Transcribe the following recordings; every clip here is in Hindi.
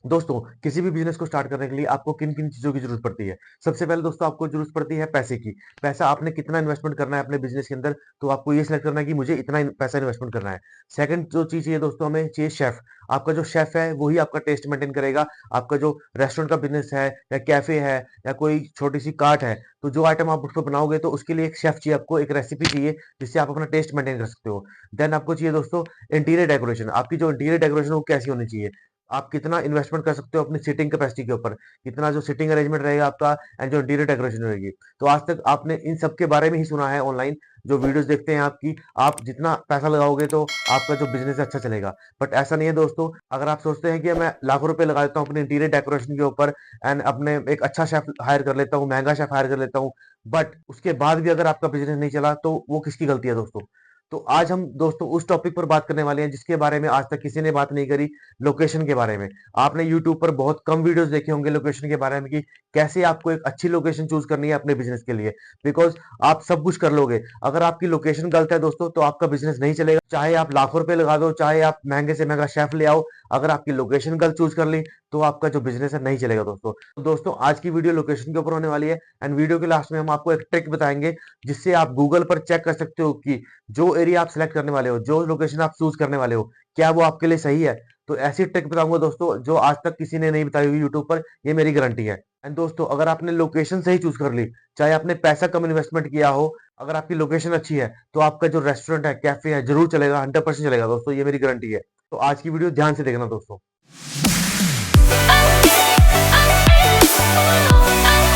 दोस्तों, किसी भी बिज़नेस को स्टार्ट करने के लिए आपको किन-किन चीज़ों की ज़रूरत पड़ती है? सबसे पहले दोस्तों आपको ज़रूरत पड़ती है पैसे की। पैसा आपने कितना इन्वेस्टमेंट करना है अपने बिज़नेस के अंदर, तो आपको ये सिलेक्ट करना है कि मुझे इतना इन पैसा इन्वेस्टमेंट करना है। सेकंड जो चीज़ चाहिए दोस्तों हमें चाहिए शेफ़। आपका जो शेफ़ है, वो ही आपका टेस्ट मेंटेन करेगा। आपका जो रेस्टोरेंट का बिज़नेस है या कैफ़े है या कोई छोटी-सी कार्ट है, तो जो आइटम आप उसको बनाओगे तो उसके लिए एक शेफ़ चाहिए आपको, एक रेसिपी चाहिए, जिससे आप अपना टेस्ट मेंटेन कर सकते हो। देन आपको चाहिए दोस्तों इंटीरियर डेकोरेशन। आपकी जो इंटीरियर डेकोरेशन है, वो कैसी होनी चाहिए? आप कितना इन्वेस्टमेंट कर सकते हो अपनी सीटिंग कैपेसिटी के ऊपर, कितना जो सीटिंग अरेंजमेंट रहेगा आपका एंड जो इंटीरियर डेकोरेशन रहेगी। तो आज तक आपने इन सब के बारे में ही सुना है ऑनलाइन, जो वीडियोस देखते हैं आपकी, आप जितना पैसा लगाओगे तो आपका जो बिजनेस है अच्छा चलेगा। बट ऐसा नहीं है दोस्तों, अगर आप सोचते हैं कि मैं लाखों रुपए लगा देता हूँ अपने इंटीरियर डेकोरेशन के ऊपर एंड अपने एक अच्छा शेफ हायर कर लेता हूँ, महंगा शेफ हायर कर लेता हूँ, बट उसके बाद भी अगर आपका बिजनेस नहीं चला तो वो किसकी गलती है दोस्तों? तो आज हम दोस्तों उस टॉपिक पर बात करने वाले हैं जिसके बारे में आज तक किसी ने बात नहीं करी, लोकेशन के बारे में। आपने यूट्यूब पर बहुत कम वीडियोस देखे होंगे लोकेशन के बारे में कि कैसे आपको एक अच्छी लोकेशन चूज करनी है अपने बिजनेस के लिए। बिकॉज आप सब कुछ कर लोगे, अगर आपकी लोकेशन गलत है दोस्तों तो आपका बिजनेस नहीं चलेगा। चाहे आप लाखों रुपए लगा दो, चाहे आप महंगे से महंगा शेफ ले आओ, अगर आपकी लोकेशन गलत चूज कर ली तो आपका जो बिजनेस है नहीं चलेगा दोस्तों। तो दोस्तों आज की वीडियो लोकेशन के ऊपर होने वाली है एंड वीडियो के लास्ट में हम आपको एक ट्रिक बताएंगे, जिससे आप गूगल पर चेक कर सकते हो कि जो एरिया आप सिलेक्ट करने वाले हो, जो लोकेशन आप चूज करने वाले हो, क्या वो आपके लिए सही है। तो ऐसी ट्रिक बताऊंगा दोस्तों जो आज तक किसी ने नहीं बताई हुई यूट्यूब पर, ये मेरी गारंटी है। एंड दोस्तों अगर आपने लोकेशन सही चूज कर ली, चाहे आपने पैसा कम इन्वेस्टमेंट किया हो, अगर आपकी लोकेशन अच्छी है तो आपका जो रेस्टोरेंट है, कैफे है, जरूर चलेगा, 100% चलेगा दोस्तों, ये मेरी गारंटी है। तो आज की वीडियो ध्यान से देखना दोस्तों।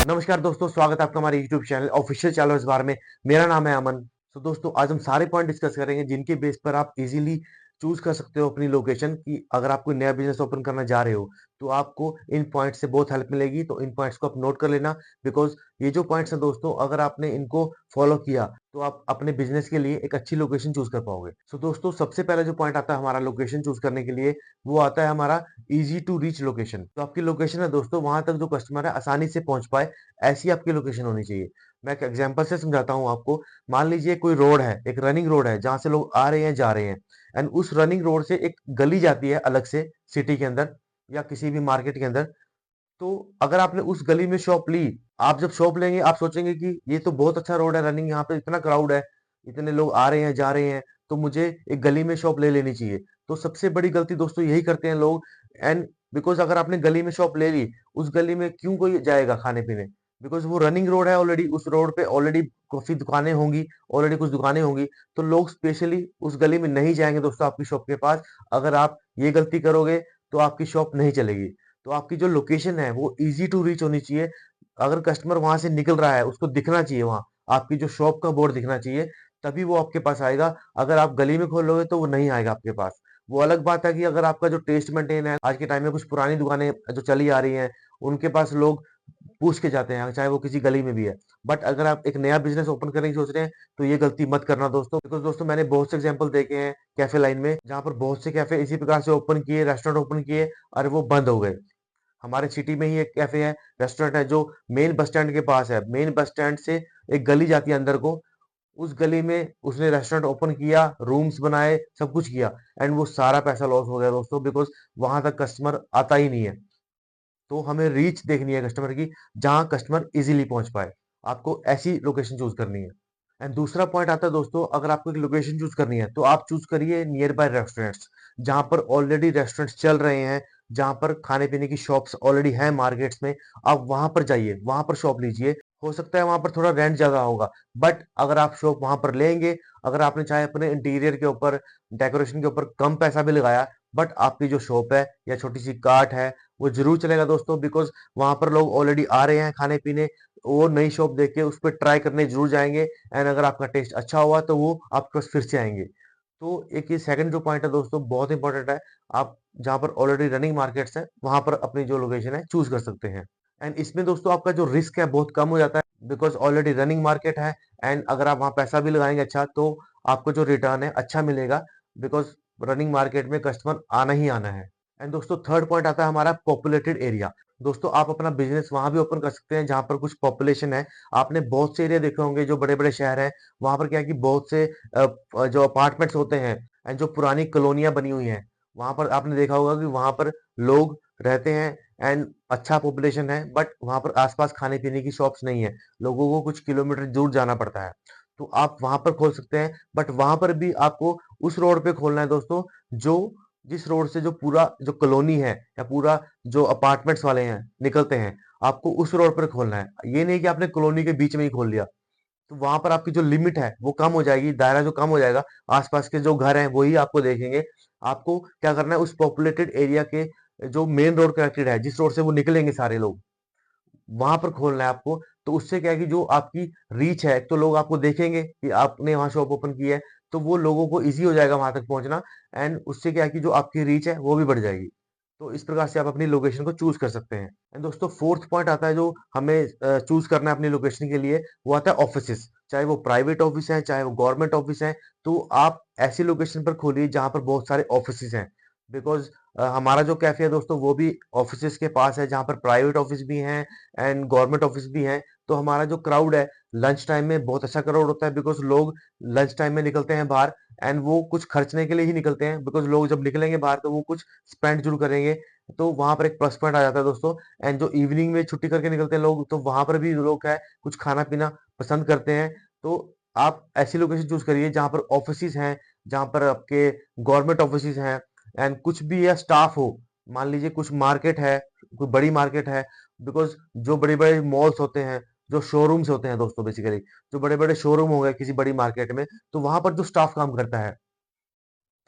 नमस्कार दोस्तों, स्वागत है आपका हमारे यूट्यूब चैनल ऑफिशियल चैनल इस बार में। मेरा नाम है अमन। तो दोस्तों आज हम सारे पॉइंट डिस्कस करेंगे जिनके बेस पर आप इजीली चूज कर सकते हो अपनी लोकेशन की। अगर आप कोई नया बिजनेस ओपन करना जा रहे हो तो आपको इन पॉइंट्स से बहुत हेल्प मिलेगी, तो इन पॉइंट्स को आप नोट कर लेना। बिकॉज ये जो पॉइंट्स हैं दोस्तों, अगर आपने इनको फॉलो किया तो आप अपने बिजनेस के लिए एक अच्छी लोकेशन चूज कर पाओगे। सो दोस्तों सबसे पहला जो पॉइंट आता है हमारा लोकेशन चूज करने के लिए, वो आता है हमारा इजी टू रीच लोकेशन। तो आपकी लोकेशन है दोस्तों, वहां तक जो कस्टमर है आसानी से पहुंच पाए, ऐसी आपकी लोकेशन होनी चाहिए। मैं एक एग्जांपल से समझाता हूँ आपको। मान लीजिए कोई रोड है, एक रनिंग रोड है जहां से लोग आ रहे हैं जा रहे हैं, एंड उस रनिंग रोड से एक गली जाती है अलग से सिटी के अंदर या किसी भी मार्केट के अंदर। तो अगर आपने उस गली में शॉप ली, आप जब शॉप लेंगे आप सोचेंगे कि ये तो बहुत अच्छा रोड है रनिंग, यहाँ पे इतना क्राउड है, इतने लोग आ रहे हैं जा रहे हैं, तो मुझे एक गली में शॉप ले लेनी चाहिए। तो सबसे बड़ी गलती दोस्तों यही करते हैं लोग। एंड बिकॉज अगर आपने गली में शॉप ले ली, उस गली में क्यों कोई जाएगा खाने पीने? बिकॉज वो रनिंग रोड है, ऑलरेडी उस रोड पे ऑलरेडी काफी दुकानें होंगी, ऑलरेडी कुछ दुकानें होंगी, तो लोग स्पेशली उस गली में नहीं जाएंगे दोस्तों आपकी शॉप के पास। अगर आप ये गलती करोगे तो आपकी शॉप नहीं चलेगी। तो आपकी जो लोकेशन है वो इजी टू रीच होनी चाहिए। अगर कस्टमर वहां से निकल रहा है उसको दिखना चाहिए, वहां आपकी जो शॉप का बोर्ड दिखना चाहिए, तभी वो आपके पास आएगा। अगर आप गली में खोलोगे तो वो नहीं आएगा आपके पास। वो अलग बात है कि अगर आपका जो टेस्ट मेंटेन है, आज के टाइम में कुछ पुरानी दुकानें जो चली आ रही हैं, उनके पास लोग पूछ के जाते हैं चाहे वो किसी गली में भी है। बट अगर आप एक नया बिजनेस ओपन करने की सोच रहे हैं तो ये गलती मत करना दोस्तों। बिकॉज दोस्तों मैंने बहुत से एग्जांपल देखे हैं कैफे लाइन में, जहां पर बहुत से कैफे इसी प्रकार से ओपन किए, रेस्टोरेंट ओपन किए और वो बंद हो गए। हमारे सिटी में ही एक कैफे है, रेस्टोरेंट है, जो मेन बस स्टैंड के पास है। मेन बस स्टैंड से एक गली जाती है अंदर को, उस गली में उसने रेस्टोरेंट ओपन किया, रूम्स बनाए, सब कुछ किया, एंड वो सारा पैसा लॉस हो गया दोस्तों। बिकॉज वहां तक कस्टमर आता ही नहीं है। तो हमें रीच देखनी है कस्टमर की, जहां कस्टमर इजीली पहुंच पाए। आपको ऐसी लोकेशन चूज करनी है। एंड दूसरा पॉइंट आता है दोस्तों, अगर आपको एक लोकेशन चूज करनी है तो आप चूज करिए नियर बाय रेस्टोरेंट्स, जहां पर ऑलरेडी रेस्टोरेंट्स चल रहे हैं, जहां पर खाने पीने की शॉप्स ऑलरेडी हैं मार्केट्स में। आप वहां पर जाइए, वहां पर शॉप लीजिए। हो सकता है वहां पर थोड़ा रेंट ज्यादा होगा, बट अगर आप शॉप वहां पर लेंगे, अगर आपने चाहे अपने इंटीरियर के ऊपर, डेकोरेशन के ऊपर कम पैसा भी लगाया, बट आपकी जो शॉप है या छोटी सी कार्ट है, वो जरूर चलेगा दोस्तों। बिकॉज वहां पर लोग ऑलरेडी आ रहे हैं खाने पीने, वो नई शॉप देख के उस पर ट्राई करने जरूर जाएंगे, एंड अगर आपका टेस्ट अच्छा हुआ तो वो आपके पास फिर से आएंगे। तो एक ये सेकंड जो पॉइंट है दोस्तों बहुत इंपॉर्टेंट है। आप जहां पर ऑलरेडी रनिंग मार्केट्स है वहां पर अपनी जो लोकेशन है चूज कर सकते हैं। एंड इसमें दोस्तों आपका जो रिस्क है बहुत कम हो जाता है, बिकॉज ऑलरेडी रनिंग मार्केट है। एंड अगर आप वहां पैसा भी लगाएंगे अच्छा, तो आपको जो रिटर्न है अच्छा मिलेगा। बिकॉज रनिंग मार्केट में कस्टमर आना ही आना है। एंड दोस्तों थर्ड पॉइंट आता है हमारा पॉपुलेटेड एरिया। दोस्तों आप अपना बिजनेस वहां भी ओपन कर सकते हैं जहां पर कुछ पॉपुलेशन है। आपने बहुत से एरिया देखे होंगे जो बड़े बड़े शहर हैं, वहां पर क्या है कि बहुत से जो अपार्टमेंट्स होते हैं एंड जो पुरानी कॉलोनियां बनी हुई हैं, वहां पर आपने देखा होगा कि वहां पर लोग रहते हैं एंड अच्छा पॉपुलेशन है, बट वहां पर आसपास खाने पीने की शॉप्स नहीं है, लोगों को कुछ किलोमीटर दूर जाना पड़ता है। तो आप वहां पर खोल सकते हैं, बट वहां पर भी आपको उस रोड पे खोलना है दोस्तों, जो जिस रोड से जो पूरा जो कॉलोनी है या पूरा जो अपार्टमेंट्स वाले हैं निकलते हैं, आपको उस रोड पर खोलना है। ये नहीं कि आपने कॉलोनी के बीच में ही खोल लिया, तो वहां पर आपकी जो लिमिट है वो कम हो जाएगी, दायरा जो कम हो जाएगा, आसपास के जो घर हैं वही आपको देखेंगे। आपको क्या करना है, उस पॉपुलेटेड एरिया के जो मेन रोड कनेक्टेड है, जिस रोड से वो निकलेंगे सारे लोग, वहां पर खोलना है आपको। तो उससे क्या है कि जो आपकी रीच है, तो लोग आपको देखेंगे कि आपने वहां शॉप ओपन की है, तो वो लोगों को इजी हो जाएगा वहां तक पहुंचना, एंड उससे क्या है कि जो आपकी रीच है वो भी बढ़ जाएगी। तो इस प्रकार से आप अपनी लोकेशन को चूज कर सकते हैं। एंड दोस्तों फोर्थ पॉइंट आता है जो हमें चूज करना है अपनी लोकेशन के लिए, वो आता है ऑफिसेस। चाहे वो प्राइवेट ऑफिस है, चाहे वो गवर्नमेंट ऑफिस है, तो आप ऐसी लोकेशन पर खोलिए जहां पर बहुत सारे ऑफिसेस हैं। बिकॉज हमारा जो कैफे है दोस्तों, वो भी ऑफिसेस के पास है, जहां पर प्राइवेट ऑफिस भी हैं एंड गवर्नमेंट ऑफिस भी हैं। तो हमारा जो क्राउड है, लंच टाइम में बहुत अच्छा क्राउड होता है, बिकॉज लोग लंच टाइम में निकलते हैं बाहर, एंड वो कुछ खर्चने के लिए ही निकलते हैं, बिकॉज लोग जब निकलेंगे बाहर तो वो कुछ स्पेंड जरूर करेंगे। तो वहां पर एक प्लस पॉइंट आ जाता है दोस्तों। एंड जो इवनिंग में छुट्टी करके निकलते हैं लोग, तो वहां पर भी लोग है कुछ खाना पीना पसंद करते हैं। तो आप ऐसी लोकेशन चूज करिए जहां पर ऑफिस हैं, जहां पर आपके गवर्नमेंट ऑफिस हैं, एंड कुछ भी या स्टाफ हो। मान लीजिए कुछ मार्केट है, कोई बड़ी मार्केट है, बिकॉज जो बड़े बड़े मॉल्स होते हैं, जो शोरूम्स होते हैं दोस्तों, बेसिकली जो बड़े बड़े शोरूम हो गए किसी बड़ी मार्केट में, तो वहां पर जो स्टाफ काम करता है,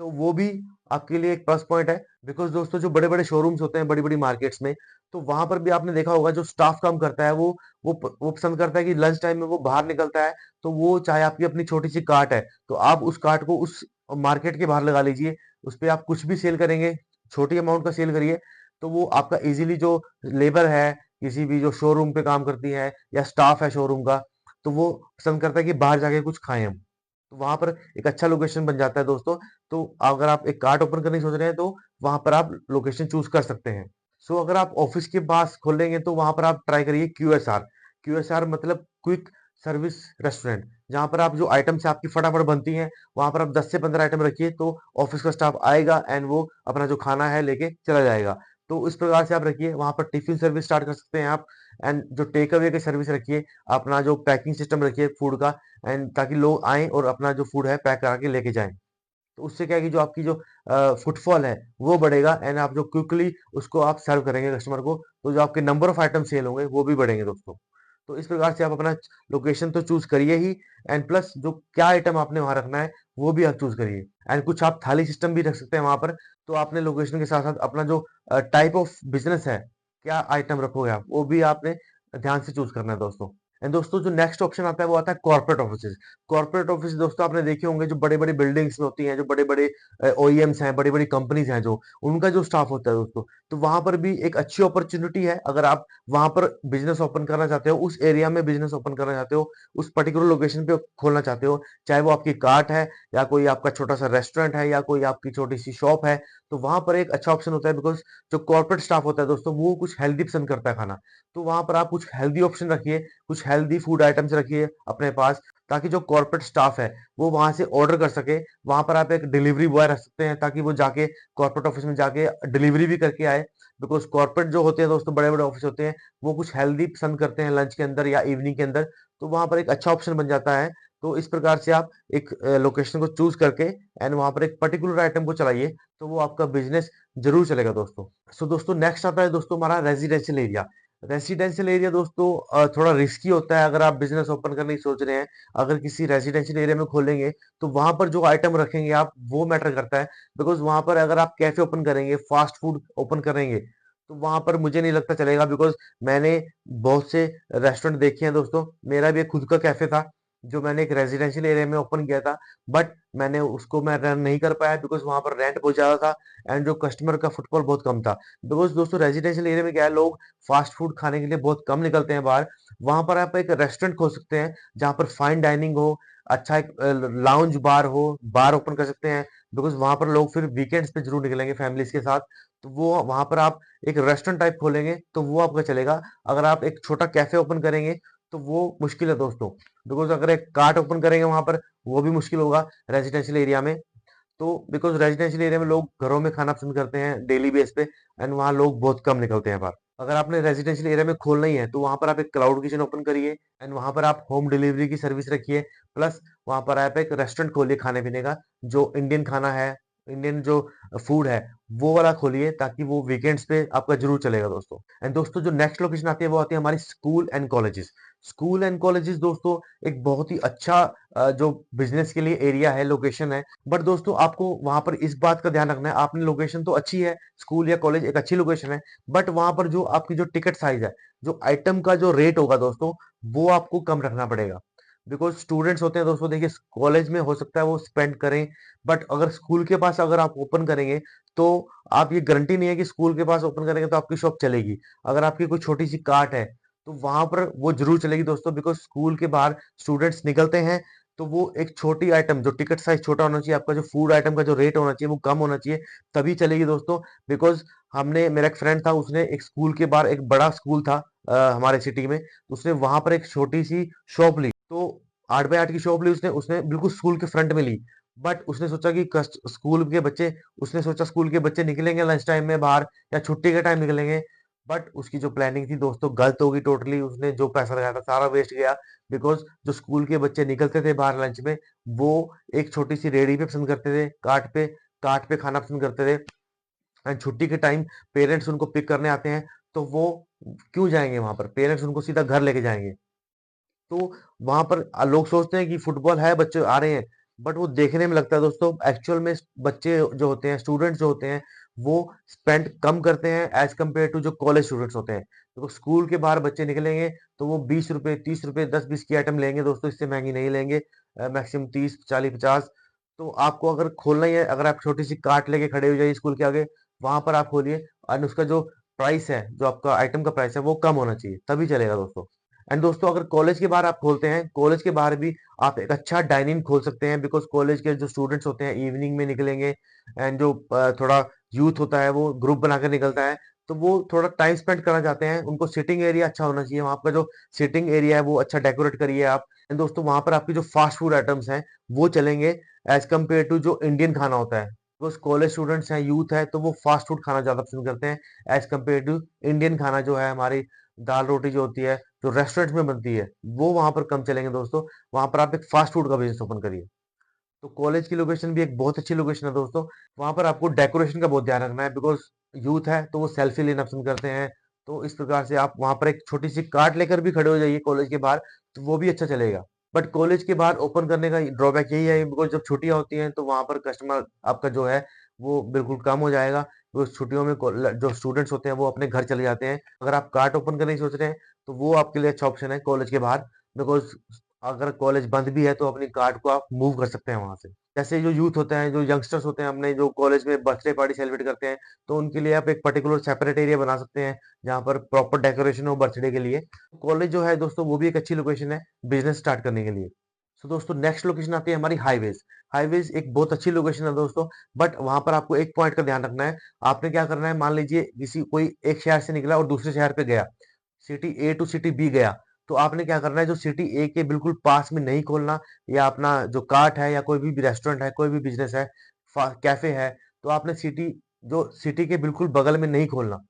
तो वो भी आपके लिए एक प्लस पॉइंट है। बिकॉज दोस्तों जो बड़े बड़े शोरूम्स होते हैं बड़ी बड़ी मार्केट्स में, तो वहां पर भी आपने देखा होगा जो स्टाफ काम करता है, वो पसंद करता है कि लंच टाइम में वो बाहर निकलता है। तो वो चाहे आपकी अपनी छोटी सी कार्ट है, तो आप उस कार्ट को उस मार्केट के बाहर लगा लीजिए, उस पे आप कुछ भी सेल करेंगे, छोटी अमाउंट का सेल करिए, तो वो आपका इजीली जो लेबर है, किसी भी जो शोरूम पे काम करती है या स्टाफ है शोरूम का, तो वो पसंद करता है कि बाहर जाके कुछ खाएं हम। तो वहां पर एक अच्छा लोकेशन बन जाता है दोस्तों। तो अगर आप एक कार्ट ओपन करने की सोच रहे हैं, तो वहां पर आप लोकेशन चूज कर सकते हैं। सो अगर आप ऑफिस के पास खोलेंगे, तो वहां पर आप ट्राई करिए QSR। QSR मतलब क्विक सर्विस रेस्टोरेंट, जहां पर आप जो आइटम्स आपकी फटाफट बनती हैं, वहां पर आप 10 से 15 आइटम रखिए, तो ऑफिस का स्टाफ आएगा एंड वो अपना जो खाना है लेके चला जाएगा। तो इस प्रकार से आप रखिए, वहां पर टिफिन सर्विस स्टार्ट कर सकते हैं आप, एंड जो टेक अवे की सर्विस रखिए, अपना जो पैकिंग सिस्टम रखिए फूड का, एंड ताकि लोग आएं और अपना जो फूड है पैक करा के लेके जाएं। तो उससे क्या है कि जो आपकी जो फुटफॉल है वो बढ़ेगा, एंड आप जो क्विकली उसको आप सर्व करेंगे कस्टमर को, तो जो आपके नंबर ऑफ आइटम सेल होंगे वो भी बढ़ेंगे दोस्तों। तो इस प्रकार से आप अपना लोकेशन तो चूज करिए ही, एंड प्लस जो क्या आइटम आपने वहां रखना है वो भी आप चूज करिए। एंड कुछ आप थाली सिस्टम भी रख सकते हैं वहां पर। तो आपने लोकेशन के साथ साथ अपना जो टाइप ऑफ बिजनेस है, क्या आइटम रखोगे आप, वो भी आपने ध्यान से चूज करना है दोस्तों। एंड दोस्तों जो नेक्स्ट ऑप्शन आता है वो आता है कॉर्पोरेट ऑफिस। कॉर्पोरेट ऑफिस दोस्तों आपने देखे होंगे, जो बड़े बड़े बिल्डिंग्स में होती हैं, जो बड़े बड़े OEMs हैं, बड़ी बड़ी कंपनीज हैं, जो उनका जो स्टाफ होता है दोस्तों, तो वहां पर भी एक अच्छी अपॉर्चुनिटी है। अगर आप वहां पर बिजनेस ओपन करना चाहते हो, उस एरिया में बिजनेस ओपन करना चाहते हो, उस पर्टिकुलर लोकेशन पे खोलना चाहते हो, चाहे वो आपकी कार्ट है या कोई आपका छोटा सा रेस्टोरेंट है या कोई आपकी छोटी सी शॉप है, तो वहां पर एक अच्छा ऑप्शन होता है। बिकॉज जो कॉर्पोरेट स्टाफ होता है दोस्तों, वो कुछ हेल्दी पसंद करता है खाना। तो वहां पर आप कुछ हेल्दी ऑप्शन रखिए, कुछ हेल्दी फूड आइटम्स रखिए अपने पास, ताकि जो कॉर्पोरेट स्टाफ है वो वहां से ऑर्डर कर सके। वहां पर आप एक डिलीवरी बॉय रख सकते हैं, ताकि वो जाके कॉर्पोरेट ऑफिस में जाके डिलीवरी भी करके आए। बिकॉज कॉर्पोरेट जो होते हैं दोस्तों, बड़े बड़े ऑफिस होते हैं, वो कुछ हेल्दी पसंद करते हैं लंच के अंदर या इवनिंग के अंदर। तो वहां पर एक अच्छा ऑप्शन बन जाता है। तो इस प्रकार से आप एक लोकेशन को चूज करके एंड वहां पर एक पर्टिकुलर आइटम को चलाइए, तो वो आपका बिजनेस जरूर चलेगा दोस्तों। सो दोस्तों नेक्स्ट आता है दोस्तों हमारा रेजिडेंशियल एरिया। रेजिडेंशियल एरिया दोस्तों थोड़ा रिस्की होता है, अगर आप बिजनेस ओपन करने की सोच रहे हैं। अगर किसी रेजिडेंशियल एरिया में खोलेंगे, तो वहां पर जो आइटम रखेंगे आप, वो मैटर करता है। बिकॉज वहां पर अगर आप कैफे ओपन करेंगे, फास्ट फूड ओपन करेंगे, तो वहां पर मुझे नहीं लगता चलेगा। बिकॉज मैंने बहुत से रेस्टोरेंट देखे हैं दोस्तों, मेरा भी एक खुद का कैफे था जो मैंने एक रेजिडेंशियल एरिया में ओपन किया था, बट मैंने उसको मैं रन नहीं कर पाया, बिकॉज वहां पर रेंट बहुत ज्यादा था एंड जो कस्टमर का फुटफॉल बहुत कम था। बिकॉज दोस्तों रेजिडेंशियल एरिया में क्या है, लोग फास्ट फूड खाने के लिए बहुत कम निकलते हैं बाहर। वहां पर आप एक रेस्टोरेंट खोल सकते हैं, जहां पर फाइन डाइनिंग हो, अच्छा एक लाउंज बार हो, बार ओपन कर सकते हैं। बिकॉज वहां पर लोग फिर वीकेंड्स पे जरूर निकलेंगे फैमिलीज के साथ। तो वो वहां पर आप एक रेस्टोरेंट टाइप खोलेंगे, तो वो आपका चलेगा। अगर आप एक छोटा कैफे ओपन करेंगे, तो वो मुश्किल है दोस्तों। बिकॉज अगर एक कार्ट ओपन करेंगे वहां पर, वो भी मुश्किल होगा रेजिडेंशियल एरिया में। तो बिकॉज रेजिडेंशियल एरिया में लोग घरों में खाना पसंद करते हैं डेली बेस पे, एंड वहाँ लोग बहुत कम निकलते हैं बाहर। अगर आपने रेजिडेंशियल एरिया में खोलना ही है तो वहां पर आप एक क्लाउड किचन ओपन करिए, एंड वहां पर आप होम डिलीवरी की सर्विस रखिए। प्लस वहां पर आप एक रेस्टोरेंट खोलिए खाने पीने का, जो इंडियन खाना है, इंडियन जो फूड है वो वाला खोलिए, ताकि वो वीकेंड्स पे आपका जरूर चलेगा दोस्तों। एंड दोस्तों जो नेक्स्ट लोकेशन आती है वो आती है हमारी school and colleges. School and colleges दोस्तों एक बहुत ही अच्छा जो बिजनेस के लिए एरिया है, लोकेशन है। बट दोस्तों आपको वहां पर इस बात का ध्यान रखना है, आपने लोकेशन तो अच्छी है, स्कूल या कॉलेज एक अच्छी लोकेशन है, बट वहां पर जो आपकी जो टिकट साइज है, जो आइटम का जो रेट होगा दोस्तों, वो आपको कम रखना पड़ेगा। बिकॉज स्टूडेंट्स होते हैं दोस्तों, देखिए कॉलेज में हो सकता है वो स्पेंड करें, बट अगर स्कूल के पास अगर आप ओपन करेंगे तो आप ये गारंटी नहीं है कि स्कूल के पास ओपन करेंगे तो आपकी शॉप चलेगी। अगर आपकी कोई छोटी सी कार्ट है तो वहां पर वो जरूर चलेगी दोस्तों, बिकॉज स्कूल के बाहर स्टूडेंट्स निकलते हैं, तो वो एक छोटी आइटम जो टिकट साइज छोटा होना चाहिए, आपका जो फूड आइटम का जो रेट होना चाहिए वो कम होना चाहिए, तभी चलेगी दोस्तों। बिकॉज हमने, मेरा एक फ्रेंड था, उसने एक स्कूल के बाहर, एक बड़ा स्कूल था हमारे सिटी में, तो उसने वहां पर एक छोटी सी शॉप ली। तो 8 बाय 8 की शॉप ली उसने उसने बिल्कुल स्कूल के फ्रंट में ली। बट उसने सोचा कि स्कूल के बच्चे, उसने सोचा स्कूल के बच्चे निकलेंगे लंच टाइम में बाहर या छुट्टी के टाइम निकलेंगे, बट उसकी जो प्लानिंग थी दोस्तों गलत हो गई टोटली। उसने जो पैसा लगाया था सारा वेस्ट गया। बिकॉज जो स्कूल के बच्चे निकलते थे बाहर लंच में, वो एक छोटी सी रेडी पे पसंद करते थे, काट पे खाना पसंद करते थे। एंड छुट्टी के टाइम पेरेंट्स उनको पिक करने आते हैं, तो वो क्यों जाएंगे वहां पर, पेरेंट्स उनको सीधा घर लेके जाएंगे। तो वहां पर लोग सोचते हैं कि फुटबॉल है, बच्चे आ रहे हैं, बट वो देखने में लगता है दोस्तों, एक्चुअल में बच्चे जो होते हैं, स्टूडेंट्स जो होते हैं, वो स्पेंड कम करते हैं एज कम्पेयर टू जो कॉलेज स्टूडेंट्स होते हैं। तो स्कूल के बाहर बच्चे निकलेंगे तो वो 20 रुपए, 30 रुपए, 10-20 की आइटम लेंगे दोस्तों, इससे महंगी नहीं लेंगे। मैक्सिमम 30, 40, 50। तो आपको अगर खोलना ही है, अगर आप छोटी सी कार्ट लेके खड़े हो जाइए स्कूल के आगे, वहां पर आप खोलिए, और उसका जो प्राइस है, जो आपका आइटम का प्राइस है, वो कम होना चाहिए, तभी चलेगा दोस्तों। एंड दोस्तों अगर कॉलेज के बाहर आप खोलते हैं, कॉलेज के बाहर भी आप एक अच्छा डाइनिंग खोल सकते हैं, बिकॉज कॉलेज के जो स्टूडेंट्स होते हैं इवनिंग में निकलेंगे, एंड जो थोड़ा यूथ होता है वो ग्रुप बनाकर निकलता है, तो वो थोड़ा टाइम स्पेंड करना चाहते हैं, उनको सिटिंग एरिया अच्छा होना चाहिए, वहां का जो सिटिंग एरिया है वो अच्छा डेकोरेट करिए आप। एंड दोस्तों वहां पर आपकी जो फास्ट फूड आइटम्स हैं वो चलेंगे एज कम्पेयर टू जो इंडियन खाना होता है। बिकॉज कॉलेज स्टूडेंट्स हैं, यूथ है, तो वो फास्ट फूड खाना ज्यादा पसंद करते हैं एज कम्पेयर टू इंडियन खाना, जो है हमारी दाल रोटी जो होती है, जो रेस्टोरेंट में बनती है, वो वहां पर कम चलेंगे दोस्तों। वहां पर आप एक फास्ट फूड का बिजनेस ओपन करिए। तो कॉलेज की लोकेशन भी एक बहुत अच्छी लोकेशन है दोस्तों। वहां पर आपको डेकोरेशन का बहुत ध्यान रखना है, बिकॉज यूथ है तो वो सेल्फी लेना पसंद करते हैं। तो इस प्रकार से आप वहां पर एक छोटी सी कार्ट लेकर भी खड़े हो जाइए कॉलेज के बाहर, तो वो भी अच्छा चलेगा। बट कॉलेज के बाहर ओपन करने का ड्रॉबैक यही है, बिकॉज जब छुट्टियां होती हैं तो वहां पर कस्टमर आपका जो है वो बिल्कुल कम हो जाएगा। वो छुट्टियों में जो स्टूडेंट्स होते हैं वो अपने घर चले जाते हैं। अगर आप कार्ट ओपन करने की सोच रहे हैं तो वो आपके लिए अच्छा ऑप्शन है कॉलेज के बाहर। बिकॉज अगर कॉलेज बंद भी है तो अपनी कार्ट को आप मूव कर सकते हैं वहां से। जैसे जो यूथ होते हैं, जो यंगस्टर्स होते हैं, अपने जो कॉलेज में बर्थडे पार्टी सेलिब्रेट करते हैं, तो उनके लिए आप एक पर्टिकुलर सेपरेट एरिया बना सकते हैं जहाँ पर प्रॉपर डेकोरेशन हो बर्थडे के लिए। कॉलेज जो है दोस्तों वो भी एक अच्छी लोकेशन है बिजनेस स्टार्ट करने के लिए। सो दोस्तों नेक्स्ट लोकेशन आती है हमारी हाईवेज। हाईवेज एक बहुत अच्छी लोकेशन है दोस्तों, बट वहां पर आपको एक पॉइंट का ध्यान रखना है। आपने क्या करना है, मान लीजिए किसी कोई एक शहर से निकला और दूसरे शहर पे गया, city A to city B गया, तो आपने क्या करना है, जो सिटी ए के बिल्कुल पास में नहीं खोलना, या अपना जो कार्ट है या कोई भी रेस्टोरेंट है, कोई भी बिजनेस है, कैफे है, तो आपने जो सिटी के बिल्कुल बगल में नहीं खोलना।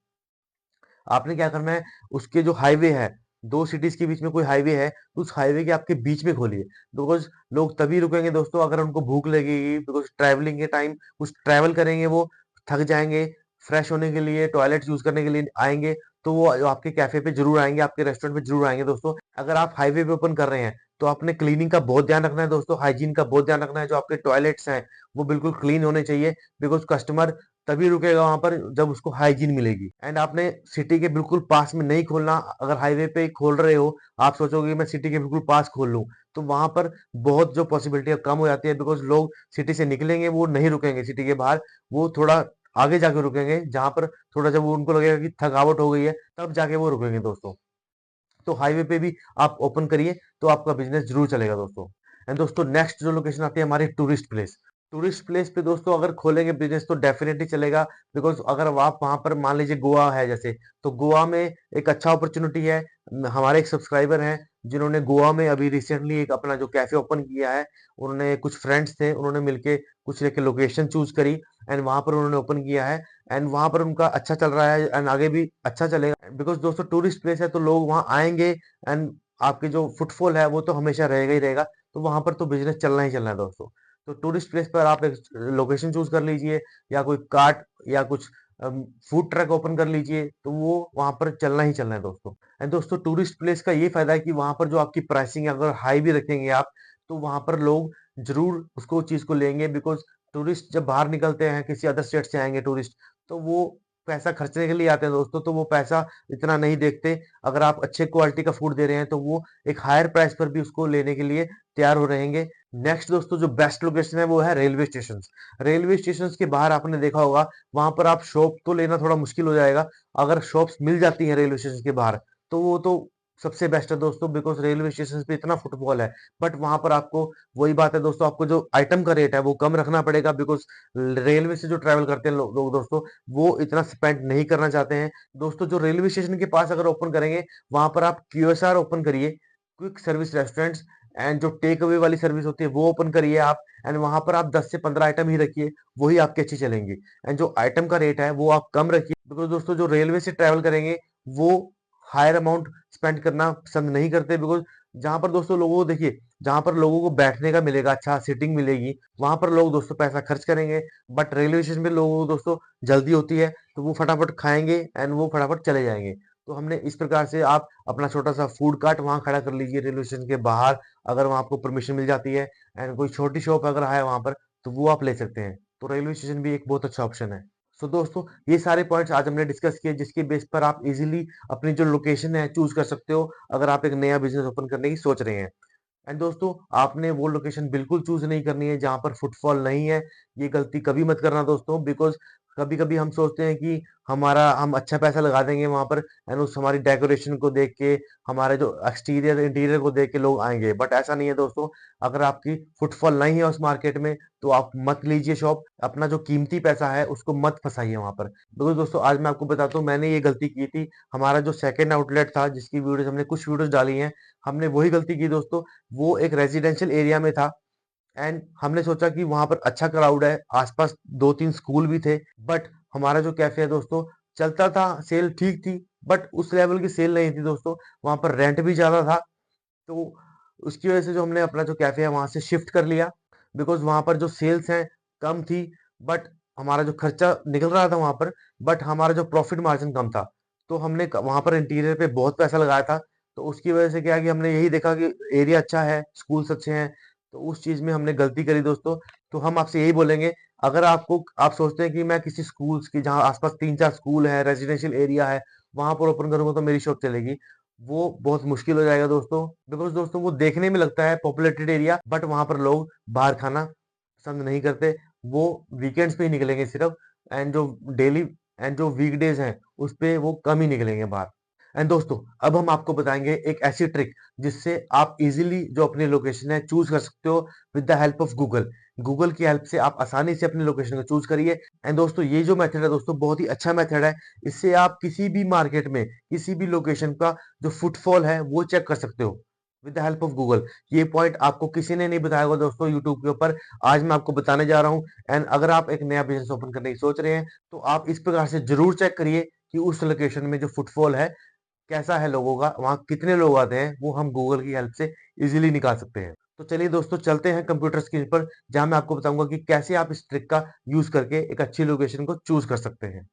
आपने क्या करना है, उसके जो हाईवे है, दो सिटीज के बीच में कोई हाईवे है, तो उस हाईवे के आपके बीच में खोलिए। बिकॉज लोग तभी रुकेंगे दोस्तों अगर उनको भूख लगेगी, बिकॉज ट्रैवलिंग के टाइम कुछ ट्रैवल करेंगे, वो थक जाएंगे, फ्रेश होने के लिए, टॉयलेट यूज करने के लिए आएंगे, तो वो आपके कैफे पे जरूर आएंगे, आपके रेस्टोरेंट पे जरूर आएंगे दोस्तों। अगर आप हाईवे पे ओपन कर रहे हैं तो आपने क्लीनिंग का बहुत ध्यान रखना है दोस्तों, हाइजीन का बहुत ध्यान रखना है, जो आपके टॉयलेट्स हैं वो बिल्कुल क्लीन होने चाहिए। बिकॉज कस्टमर तभी रुकेगा वहां पर जब उसको हाइजीन मिलेगी। एंड आपने सिटी के बिल्कुल पास में नहीं खोलना। अगर हाईवे पे खोल रहे हो, आप सोचोगे मैं सिटी के बिल्कुल पास खोल लूं, तो वहां पर बहुत जो पॉसिबिलिटी है कम हो जाती है। बिकॉज लोग सिटी से निकलेंगे, वो नहीं रुकेंगे सिटी के बाहर, वो थोड़ा आगे जाके रुकेंगे, जहां पर थोड़ा जब उनको लगेगा कि थकावट हो गई है, तब जाके वो रुकेंगे दोस्तों। तो हाईवे पे भी आप ओपन करिए, तो आपका बिजनेस जरूर चलेगा दोस्तों। एंड दोस्तों नेक्स्ट जो लोकेशन आती है हमारी टूरिस्ट प्लेस। टूरिस्ट प्लेस पे दोस्तों अगर खोलेंगे बिजनेस तो डेफिनेटली चलेगा। बिकॉज अगर आप वहां पर मान लीजिए गोवा है जैसे, तो गोवा में एक अच्छा अपॉर्चुनिटी है। हमारे एक सब्सक्राइबर हैं जिन्होंने गोवा में अभी रिसेंटली एक अपना जो कैफे ओपन किया है, उन्होंने कुछ फ्रेंड्स थे, उन्होंने मिलके कुछ लेके लोकेशन चूज करी एंड वहां पर उन्होंने ओपन किया है एंड वहां पर उनका अच्छा चल रहा है एंड आगे भी अच्छा चलेगा बिकॉज दोस्तों टूरिस्ट प्लेस है तो लोग वहां आएंगे एंड आपके जो फुटफॉल है वो तो हमेशा रहेगा ही रहेगा। तो वहां पर तो बिजनेस चलना ही चलना है दोस्तों। तो टूरिस्ट प्लेस पर आप एक लोकेशन चूज कर लीजिए या कोई कार्ट या कुछ फूड ट्रक ओपन कर लीजिए तो वो वहां पर चलना ही चलना है दोस्तों। एंड दोस्तों टूरिस्ट प्लेस का ये फायदा है कि वहां पर जो आपकी प्राइसिंग है अगर हाई भी रखेंगे आप तो वहां पर लोग जरूर उसको चीज को लेंगे बिकॉज टूरिस्ट जब बाहर निकलते हैं किसी अदर स्टेट से आएंगे टूरिस्ट तो वो पैसा खर्चने के लिए आते हैं दोस्तों तो वो पैसा इतना नहीं देखते। अगर आप अच्छे क्वालिटी का फूड दे रहे हैं तो वो एक हायर प्राइस पर भी उसको लेने के लिए तैयार हो रहेंगे। नेक्स्ट दोस्तों जो बेस्ट लोकेशन है वो है रेलवे स्टेशन। रेलवे स्टेशन के बाहर आपने देखा होगा वहां पर आप शॉप तो लेना थोड़ा मुश्किल हो जाएगा। अगर शॉप्स मिल जाती हैं रेलवे स्टेशन के बाहर तो वो तो सबसे बेस्ट है दोस्तों बिकॉज रेलवे स्टेशन पे इतना फुटफॉल है। बट वहां पर आपको वही बात है दोस्तों आपको जो आइटम का रेट है वो कम रखना पड़ेगा बिकॉज रेलवे से जो ट्रैवल करते हैं लोग दोस्तों वो इतना स्पेंड नहीं करना चाहते हैं। दोस्तों जो रेलवे स्टेशन के पास अगर ओपन करेंगे वहां पर आप क्यूएसआर ओपन करिए, क्विक सर्विस रेस्टोरेंट्स एंड जो टेक अवे वाली सर्विस होती है वो ओपन करिए आप एंड वहां पर आप 10 से 15 आइटम ही रखिए वही आपकी अच्छी चलेंगी। एंड जो आइटम का रेट है वो आप कम रखिए बिकॉज दोस्तों जो रेलवे से ट्रैवल करेंगे वो हायर अमाउंट स्पेंड करना पसंद नहीं करते बिकॉज जहां पर दोस्तों लोगों को देखिए जहां पर लोगों को बैठने का मिलेगा अच्छा सीटिंग मिलेगी वहां पर लोग दोस्तों पैसा खर्च करेंगे। बट रेलवे स्टेशन पे लोगों को दोस्तों जल्दी होती है तो वो फटाफट खाएंगे एंड वो फटाफट चले जाएंगे। तो हमने इस प्रकार से आप अपना छोटा सा फूड कार्ट वहां खड़ा कर लीजिए रेलवे स्टेशन के बाहर अगर वहां आपको परमिशन मिल जाती है एंड कोई छोटी शॉप अगर है वहां पर तो वो आप ले सकते हैं। तो रेलवे स्टेशन भी एक बहुत अच्छा ऑप्शन है। सो दोस्तों ये सारे पॉइंट्स आज हमने डिस्कस किए जिसके बेस पर आप इजीली अपनी जो लोकेशन है चूज कर सकते हो अगर आप एक नया बिजनेस ओपन करने की सोच रहे हैं। एंड दोस्तों आपने वो लोकेशन बिल्कुल चूज नहीं करनी है जहां पर फुटफॉल नहीं है। ये गलती कभी मत करना दोस्तों बिकॉज कभी कभी हम सोचते हैं कि हम अच्छा पैसा लगा देंगे वहां पर एंड उस हमारी डेकोरेशन को देख के हमारे जो एक्सटीरियर इंटीरियर को देख के लोग आएंगे बट ऐसा नहीं है दोस्तों। अगर आपकी फुटफॉल नहीं है उस मार्केट में तो आप मत लीजिए शॉप। अपना जो कीमती पैसा है उसको मत फंसाइए वहां पर बिकॉज दोस्तों आज मैं आपको बताता हूँ मैंने ये गलती की थी। हमारा जो सेकंड आउटलेट था जिसकी वीडियोस हमने कुछ वीडियोस डाली हैं हमने वही गलती की दोस्तों। वो एक रेजिडेंशियल एरिया में था एंड हमने सोचा कि वहां पर अच्छा क्राउड है आसपास दो तीन स्कूल भी थे बट हमारा जो कैफे है दोस्तों चलता था सेल ठीक थी बट उस लेवल की सेल नहीं थी दोस्तों। वहां पर रेंट भी ज्यादा था तो उसकी वजह से जो हमने अपना जो कैफे है वहां से शिफ्ट कर लिया बिकॉज वहां पर जो सेल्स हैं कम थी बट हमारा जो खर्चा निकल रहा था वहां पर बट हमारा जो प्रॉफिट मार्जिन कम था। तो हमने वहां पर इंटीरियर पे बहुत पैसा लगाया था तो उसकी वजह से क्या है कि हमने यही देखा कि एरिया अच्छा है स्कूल्स अच्छे हैं तो उस चीज में हमने गलती करी दोस्तों। तो हम आपसे यही बोलेंगे अगर आप सोचते हैं कि मैं किसी स्कूल्स की जहाँ आसपास तीन चार स्कूल है रेजिडेंशियल एरिया है वहां पर ओपन करूंगा तो मेरी शॉप चलेगी वो बहुत मुश्किल हो जाएगा दोस्तों बिकॉज दोस्तों वो देखने में लगता है पॉपुलेटेड एरिया बट वहां पर लोग बाहर खाना पसंद नहीं करते। वो वीकेंड्स पे ही निकलेंगे सिर्फ एंड जो डेली एंड जो वीकडेज हैं उस पे वो कम ही निकलेंगे बाहर। एंड दोस्तों अब हम आपको बताएंगे एक ऐसी ट्रिक जिससे आप इजीली जो अपनी लोकेशन है चूज कर सकते हो with the help of Google. Google की हेल्प से आप आसानी से अपनी लोकेशन को चूज करिए। एंड दोस्तों ये जो मेथड है दोस्तों बहुत ही अच्छा मेथड है। इससे आप किसी भी मार्केट में किसी भी लोकेशन का जो फुटफॉल है वो चेक कर सकते हो with the help of Google. ये पॉइंट आपको किसी ने नहीं बताया होगा दोस्तों यूट्यूब के ऊपर आज मैं आपको बताने जा रहा हूँ। एंड अगर आप एक नया बिजनेस ओपन करने की सोच रहे हैं तो आप इस प्रकार से जरूर चेक करिए कि उस लोकेशन में जो फुटफॉल है कैसा है लोगों का वहाँ कितने लोग आते हैं वो हम गूगल की हेल्प से इजीली निकाल सकते हैं। तो चलिए दोस्तों चलते हैं कंप्यूटर स्क्रीन पर जहां मैं आपको बताऊंगा कि कैसे आप इस ट्रिक का यूज करके एक अच्छी लोकेशन को चूज कर सकते हैं।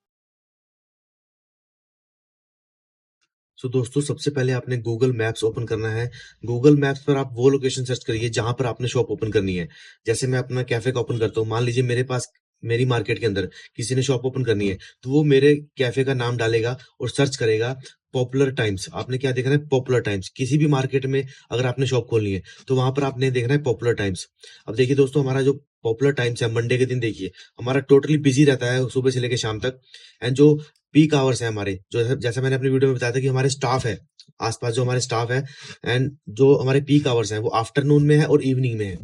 दोस्तों सबसे पहले आपने गूगल मैप्स ओपन करना है। गूगल मैप्स पर आप वो लोकेशन सर्च करिए जहां पर आपने शॉप ओपन करनी है। जैसे मैं अपना कैफे का ओपन करता हूँ, मान लीजिए मेरे पास मेरी मार्केट के अंदर किसी ने शॉप ओपन करनी है, तो वो मेरे कैफे का नाम डालेगा और सर्च करेगा पॉपुलर टाइम्स। आपने क्या देखना है? Popular times. किसी भी मार्केट में अगर आपने शॉप खोलनी है तो वहां पर आपने देखना है पॉपुलर टाइम्स। अब देखिए दोस्तों, हमारा जो पॉपुलर टाइम्स है मंडे के दिन, देखिए हमारा टोटली बिजी रहता है सुबह से लेकर शाम तक। एंड जो पीक आवर्स है हमारे, जो जैसा मैंने अपनी वीडियो में बताया था कि हमारे स्टाफ है, आसपास जो हमारे स्टाफ है, एंड जो हमारे पीक आवर्स हैं वो आफ्टरनून में है और इवनिंग में है।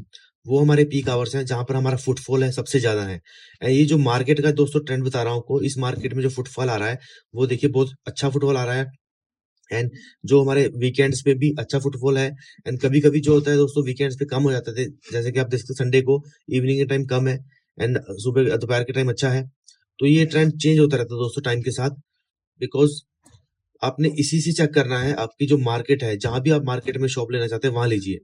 वो हमारे पीक आवर्स हैं जहां पर हमारा फुटफॉल है सबसे ज्यादा है। ये जो मार्केट का दोस्तों ट्रेंड बता रहा हूँ आपको, इस मार्केट में जो फुटफॉल आ रहा है वो देखिए बहुत अच्छा फुटफॉल आ रहा है। एंड जो हमारे वीकेंड्स पे भी अच्छा फुटफॉल है। एंड कभी कभी जो होता है दोस्तों वीकेंड्स पे कम हो जाते थे, जैसे कि आप देखते संडे को इवनिंग के टाइम कम है। एंड सुबह दोपहर के टाइम अच्छा है। तो ये ट्रेंड चेंज होता रहता है दोस्तों टाइम के साथ, बिकॉज़ आपने इसी से चेक करना है आपकी जो मार्केट है, जहाँ भी आप मार्केट में शॉप लेना चाहते हैं वहाँ लीजिए।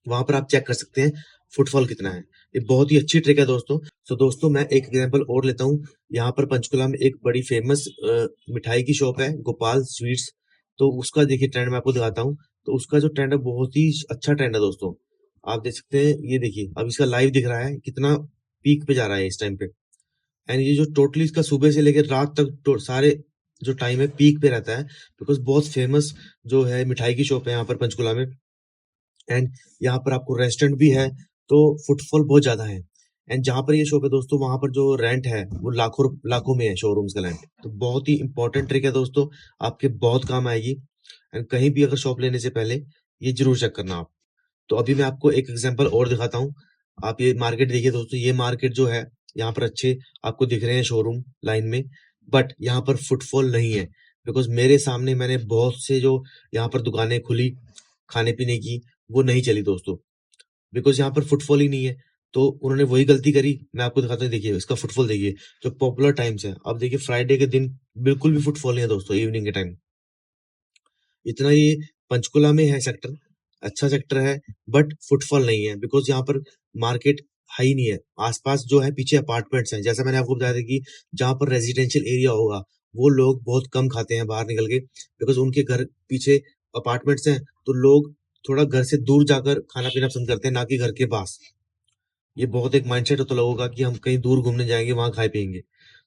वहाँ पर आप चेक कर सकते हैं फुटफॉल कितना है। ये बहुत ही अच्छी ट्रिक है दोस्तों। सो दोस्तों मैं एक एग्जांपल और लेता हूँ। यहाँ पर पंचकुला में एक बड़ी फेमस मिठाई की शॉप है गोपाल स्वीट्स। तो उसका देखिए ट्रेंड मैं आपको दिखाता हूँ। तो उसका जो ट्रेंड है बहुत ही अच्छा ट्रेंड है दोस्तों। आप देख सकते हैं, ये देखिए अब इसका लाइव दिख रहा है कितना पीक पे जा रहा है इस टाइम पे। एंड ये जो टोटली इसका सुबह से लेकर रात तक सारे जो टाइम है पीक पे रहता है, बिकॉज बहुत फेमस जो है मिठाई की शॉप है यहाँ पर पंचकुला में। एंड यहाँ पर आपको रेस्टोरेंट भी है, तो फुटफॉल बहुत ज्यादा है। एंड जहाँ पर ये शॉप है दोस्तों, वहां पर जो रेंट है वो लाखों में है शोरूम्स का रेंट। तो बहुत ही इंपॉर्टेंट ट्रिक है दोस्तों, आपके बहुत काम आएगी। एंड कहीं भी अगर शॉप लेने से पहले ये जरूर चेक करना आप। तो अभी मैं आपको एक एग्जांपल और दिखाता हूँ। आप ये मार्केट देखिए दोस्तों, ये मार्केट जो है यहाँ पर अच्छे आपको दिख रहे हैं शोरूम लाइन में, बट यहाँ पर फुटफॉल नहीं है। बिकॉज मेरे सामने मैंने बहुत से जो यहाँ पर दुकानें खुली खाने पीने की, वो नहीं चली दोस्तों, बिकॉज यहाँ पर फुटफॉल ही नहीं है। तो उन्होंने वही गलती करी। मैं आपको दिखाता हूँ, देखिए इसका फुटफॉल देखिए जो पॉपुलर टाइम्स है। अब देखिए फ्राइडे के दिन बिल्कुल भी फुटफॉल नहीं है दोस्तों, इवनिंग के टाइम। इतना ये पंचकुला में है सेक्टर, अच्छा सेक्टर है, बट फुटफॉल नहीं है बिकॉज यहाँ पर मार्केट हाई नहीं है। आसपास जो है पीछे अपार्टमेंट्स हैं, जैसा मैंने आपको बताया था कि जहाँ पर रेजिडेंशियल एरिया होगा वो लोग बहुत कम खाते हैं बाहर निकल के, बिकॉज उनके घर पीछे अपार्टमेंट्स हैं। तो लोग थोड़ा घर से दूर जाकर खाना पीना पसंद करते हैं, ना कि घर के पास। ये बहुत एक माइंडसेट होता है लोगों का कि हम कहीं दूर घूमने जाएंगे वहां खाए पिएंगे।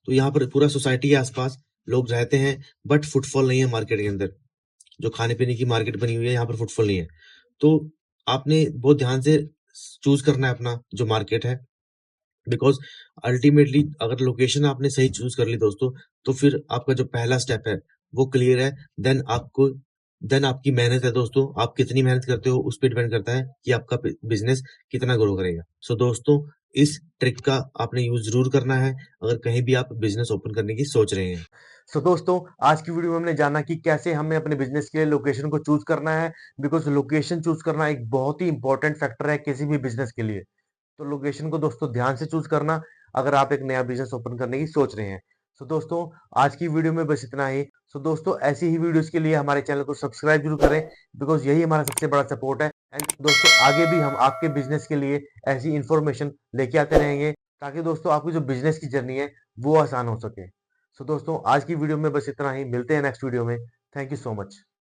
तो यहाँ पर पूरा सोसाइटी के आसपास लोग रहते हैं, बट फुटफॉल नहीं है मार्केट के अंदर। जो खाने-पीने की मार्केट बनी हुई है, यहाँ पर फुटफॉल नहीं है। तो आपने बहुत ध्यान से चूज़ करना है अपना जो मार्केट है, बिकॉज़ अल्टीमेटली अगर लोकेशन आपने सही चूज़ कर ली दोस्तों, तो फिर आपका जो पहला स्टेप है, वो क्लियर है। देन आपकी मेहनत है दोस्तों, आप कितनी मेहनत करते हो, उस पे डिपेंड करता है कि आपका बिज़नेस कितना ग्रो करेगा। सो दोस्तों, इस ट्रिक का आपने यूज़ ज़रूर करना है, अगर कहीं भी आप बिज़नेस ओपन करने की सोच रहे हैं। सो दोस्तों, आज की वीडियो में हमने जाना कि कैसे हमें अपने बिजनेस के लिए लोकेशन को चूज करना है, बिकॉज लोकेशन चूज करना एक बहुत ही इंपॉर्टेंट फैक्टर है किसी भी बिजनेस के लिए। तो लोकेशन को दोस्तों ध्यान से चूज करना अगर आप एक नया बिजनेस ओपन करने की सोच रहे हैं। सो दोस्तों, आज की वीडियो में बस इतना ही। सो दोस्तों, ऐसी ही वीडियोस के लिए हमारे चैनल को सब्सक्राइब जरूर करें, बिकॉज यही हमारा सबसे बड़ा सपोर्ट है। एंड दोस्तों, आगे भी हम आपके बिजनेस के लिए ऐसी इंफॉर्मेशन लेके आते रहेंगे, ताकि दोस्तों आपकी जो बिजनेस की जर्नी है वो आसान हो सके। सो दोस्तों, आज की वीडियो में बस इतना ही। मिलते हैं नेक्स्ट वीडियो में। Thank you so much.